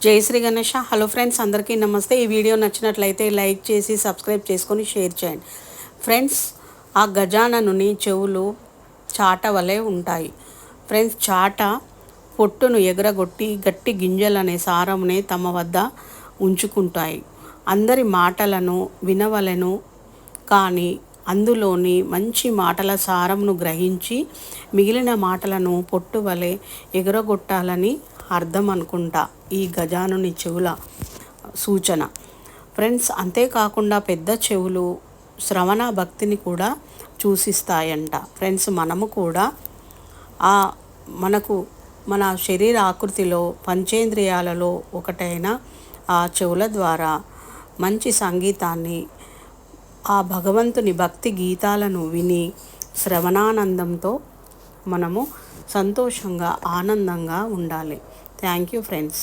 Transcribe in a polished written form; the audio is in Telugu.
జై శ్రీ గణేష. హలో ఫ్రెండ్స్, అందరికీ నమస్తే. ఈ వీడియో నచ్చినట్లయితే లైక్ చేసి సబ్స్క్రైబ్ చేసుకొని షేర్ చేయండి. ఫ్రెండ్స్, ఆ గజాననుని చెవులు చాట వలె ఉంటాయి. ఫ్రెండ్స్, చాట పొట్టును ఎగరగొట్టి గట్టి గింజలనే సారమునే తమ వద్ద ఉంచుకుంటాయి. అందరి మాటలను వినవలెను, కానీ అందులోని మంచి మాటల సారంను గ్రహించి మిగిలిన మాటలను పొట్టు వలె ఎగరగొట్టాలని అర్థం అనుకుంటా ఈ గజానుని చెవుల సూచన. ఫ్రెండ్స్, అంతేకాకుండా పెద్ద చెవులు శ్రవణ భక్తిని కూడా సూచిస్తాయంట. ఫ్రెండ్స్, మనము కూడా మనకు మన శరీర ఆకృతిలో పంచేంద్రియాలలో ఒకటైన ఆ చెవుల ద్వారా మంచి సంగీతాన్ని, ఆ భగవంతుని భక్తి గీతాలను విని శ్రవణానందంతో మనము సంతోషంగా ఆనందంగా ఉండాలి. Thank you friends.